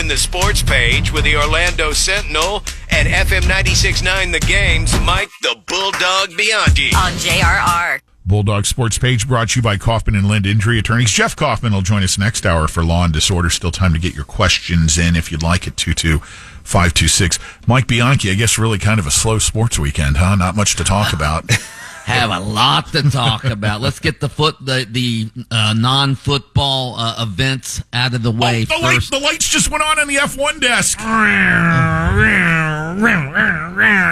in the sports page with the Orlando Sentinel and FM 96.9 The Game's Mike the Bulldog Bianchi. On JRR. Bulldog Sports Page brought to you by Kaufman and Lind Injury Attorneys. Jeff Kaufman will join us next hour for Law and Disorder. Still time to get your questions in if you'd like at 22526. Mike Bianchi, I guess really kind of a slow sports weekend, huh? Not much to talk about. Have a lot to talk about. Let's get the non-football events out of the way first. The lights just went on the F1 desk.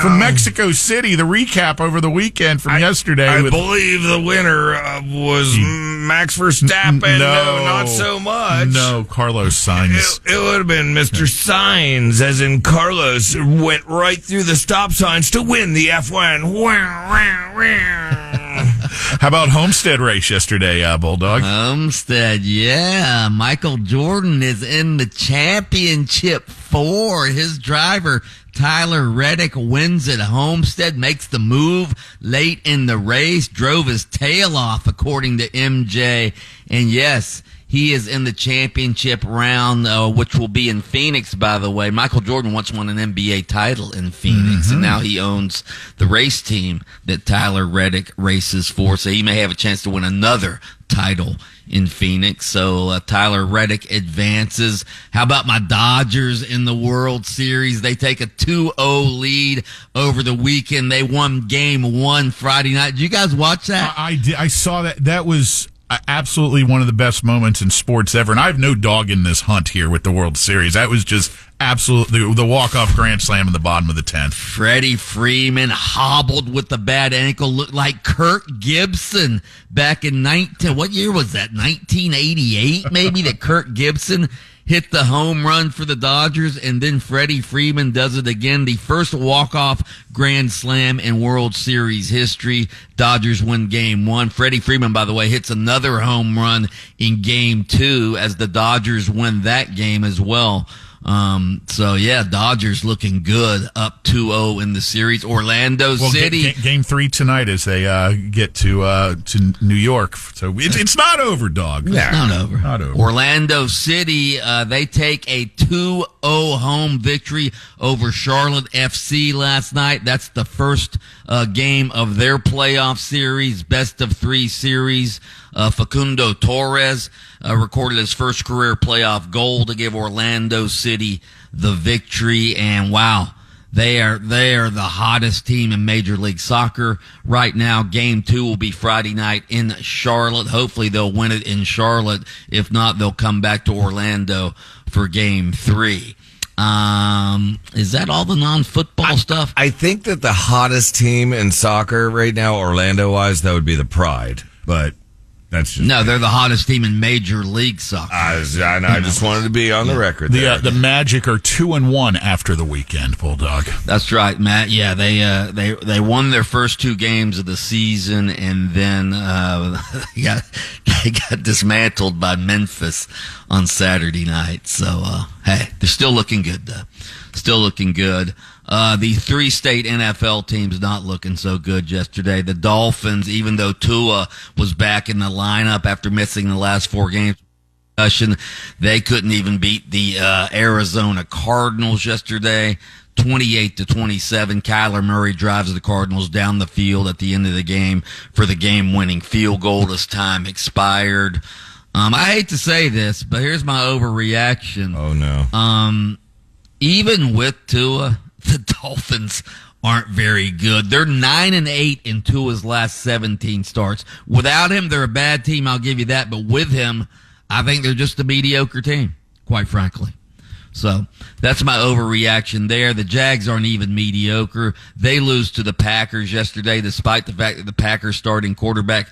From Mexico City, the recap over the weekend from yesterday. I believe the winner was Max Verstappen. No, not so much. No, Carlos Sainz. It would have been Mr. Sainz, as in Carlos went right through the stop signs to win the F1. How about Homestead race yesterday, Bulldog? Homestead, yeah. Michael Jordan is in the championship for his driver. Tyler Reddick wins at Homestead, makes the move late in the race, drove his tail off, according to MJ. And yes, he is in the championship round, which will be in Phoenix, by the way. Michael Jordan once won an NBA title in Phoenix, and now he owns the race team that Tyler Reddick races for, so he may have a chance to win another title in Phoenix. So Tyler Reddick advances. How about my Dodgers in the World Series? They take a 2-0 lead over the weekend. They won Game 1 Friday night. Did you guys watch that? I did. I saw that. That was absolutely one of the best moments in sports ever. And I have no dog in this hunt here with the World Series. That was just absolutely the walk-off grand slam in the bottom of the 10th. Freddie Freeman hobbled with a bad ankle, looked like Kirk Gibson back in what year was that? 1988 maybe, that Kirk Gibson hit the home run for the Dodgers, and then Freddie Freeman does it again. The first walk-off grand slam in World Series history. Dodgers win Game 1. Freddie Freeman, by the way, hits another home run in Game 2 as the Dodgers win that game as well. So yeah, Dodgers looking good, up 2-0 in the series. Orlando City. Game 3 tonight as they get to New York. So it's not over, dog. It's not over. Not over. Orlando City, they take a 2-0 home victory over Charlotte FC last night. That's the first game of their playoff series, best of 3 series. Facundo Torres recorded his first career playoff goal to give Orlando City the victory. And wow, they are the hottest team in Major League Soccer right now. Game 2 will be Friday night in Charlotte. Hopefully they'll win it in Charlotte. If not, they'll come back to Orlando for Game 3. Is that all the non-football stuff? I think that the hottest team in soccer right now, Orlando-wise, that would be the Pride. But that's just they're the hottest team in Major League Soccer. I just wanted to be on the record there. The Magic are 2-1 after the weekend, Bulldog. That's right, Matt. Yeah, they won their first 2 games of the season, and then they got dismantled by Memphis on Saturday night. So hey, they're still looking good though. Still looking good. The 3 state NFL teams not looking so good yesterday. The Dolphins, even though Tua was back in the lineup after missing the last 4 games, they couldn't even beat the Arizona Cardinals yesterday. 28-27. Kyler Murray drives the Cardinals down the field at the end of the game for the game-winning field goal as time expired. I hate to say this, but here's my overreaction. Oh, no. Even with Tua, the Dolphins aren't very good. They're 9-8 in Tua's last 17 starts. Without him, they're a bad team, I'll give you that. But with him, I think they're just a mediocre team, quite frankly. So that's my overreaction there. The Jags aren't even mediocre. They lose to the Packers yesterday, despite the fact that the Packers starting quarterback,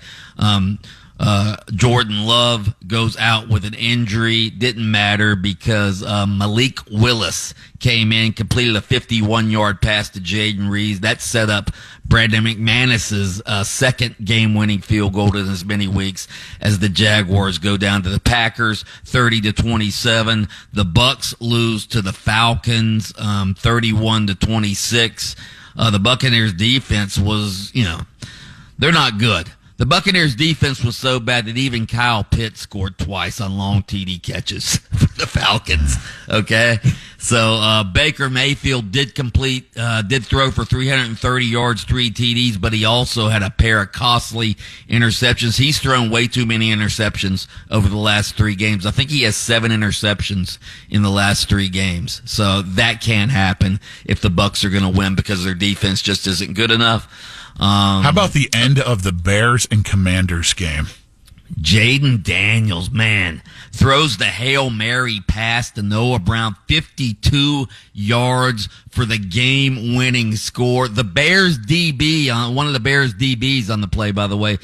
Jordan Love, goes out with an injury. Didn't matter because Malik Willis came in, completed a 51-yard pass to Jaden Reeves. That set up Brandon McManus's second game-winning field goal in as many weeks as the Jaguars go down to the Packers, 30-27. The Bucs lose to the Falcons, 31-26. The Buccaneers defense was, they're not good. The Buccaneers defense was so bad that even Kyle Pitts scored twice on long TD catches for the Falcons. Okay. So, Baker Mayfield did throw for 330 yards, 3 TDs, but he also had a pair of costly interceptions. He's thrown way too many interceptions over the last 3 games. I think he has 7 interceptions in the last 3 games. So that can't happen if the Bucs are going to win because their defense just isn't good enough. How about the end of the Bears and Commanders game? Jaden Daniels, man, throws the Hail Mary pass to Noah Brown, 52 yards for the game-winning score. The Bears DB, one of the Bears DBs on the play, by the way,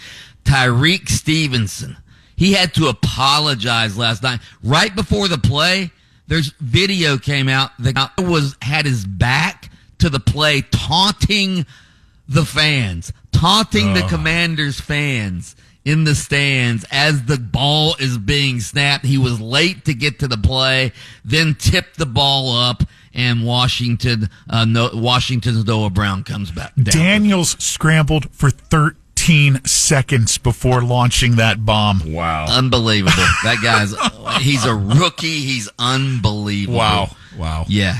Tyreek Stevenson, he had to apologize last night. Right before the play, there's video came out that had his back to the play, taunting the fans, the Commanders fans in the stands as the ball is being snapped. He was late to get to the play, then tipped the ball up, and Washington's Noah Brown comes back down. Daniels scrambled for 13 seconds before launching that bomb. Wow. Unbelievable. That he's a rookie. He's unbelievable. Wow. Yeah.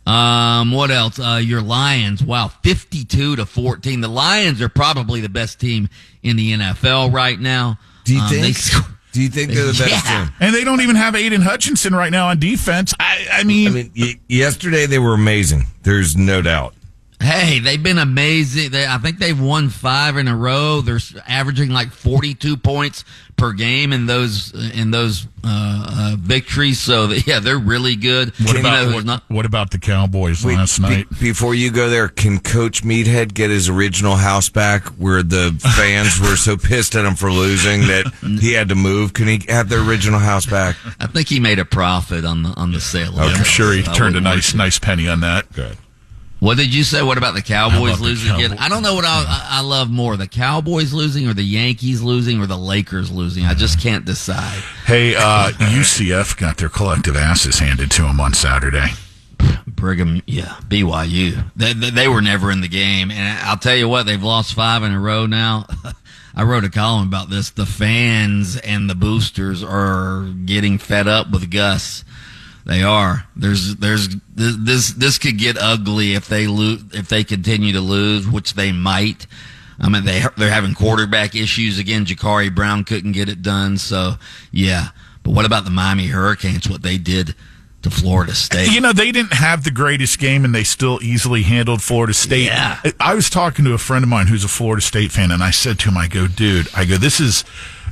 What else? Your Lions. Wow. 52-14. The Lions are probably the best team in the NFL right now. Do you think? Do you think they're the best team? And they don't even have Aiden Hutchinson right now on defense. I mean, yesterday they were amazing. There's no doubt. Hey, they've been amazing. I think they've won 5 in a row. They're averaging like 42 points per game in those victories. So they're really good. What about the Cowboys last night? Before you go there, can Coach Meathead get his original house back where the fans were so pissed at him for losing that he had to move? Can he have the original house back? I think he made a profit on the sale of I'm sure he turned a nice penny on that. Good. What did you say? What about the Cowboys losing again? Cowboys? I don't know what I love more, the Cowboys losing or the Yankees losing or the Lakers losing. I just can't decide. Hey, UCF got their collective asses handed to them on Saturday. Brigham, BYU. They were never in the game. And I'll tell you what, they've lost 5 in a row now. I wrote a column about this. The fans and the boosters are getting fed up with Gus. They are. This could get ugly if they continue to lose, which they might. I mean, they're having quarterback issues again. Ja'Cory Brown couldn't get it done. So yeah. But what about the Miami Hurricanes? What they did to Florida State? They didn't have the greatest game, and they still easily handled Florida State. Yeah. I was talking to a friend of mine who's a Florida State fan, and I said to him, this is.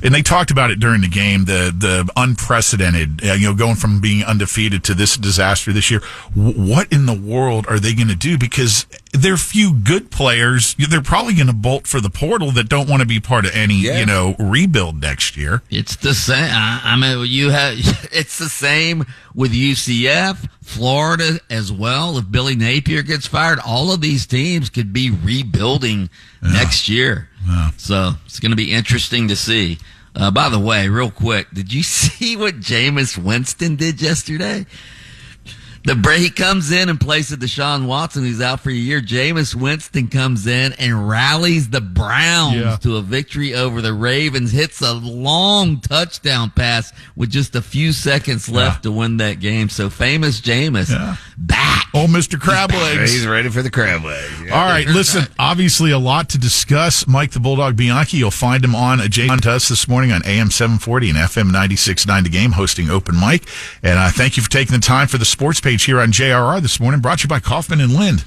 And they talked about it during the game, the unprecedented, going from being undefeated to this disaster this year. What in the world are they going to do? Because there are few good players. They're probably going to bolt for the portal that don't want to be part of any, rebuild next year. It's the same. It's the same with UCF, Florida as well. If Billy Napier gets fired, all of these teams could be rebuilding next year. Yeah. So it's going to be interesting to see. By the way, real quick, did you see what Jameis Winston did yesterday? He comes in and plays with Deshaun Watson, who's out for a year. Jameis Winston comes in and rallies the Browns to a victory over the Ravens, hits a long touchdown pass with just a few seconds left to win that game. So famous Jameis back. Oh, Mr. Crab Legs. He's ready for the crab leg. Yeah. All right, listen, obviously a lot to discuss. Mike the Bulldog Bianchi, you'll find him on adjacent to us this morning on AM 740 and FM 96.9 The Game, hosting Open Mic. And thank you for taking the time for the sports page here on JRR this morning, brought to you by Kaufman and Lind.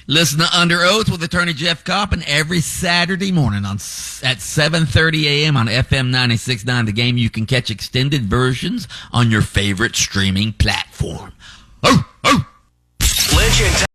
Listen to Under Oath with attorney Jeff Coppin every Saturday morning at 7:30 a.m. on FM 96.9 The Game. You can catch extended versions on your favorite streaming platform. Lynch and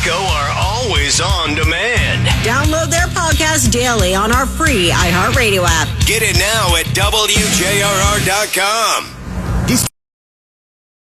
Echo are always on demand. Download their podcast daily on our free iHeartRadio app. Get it now at WJRR.com.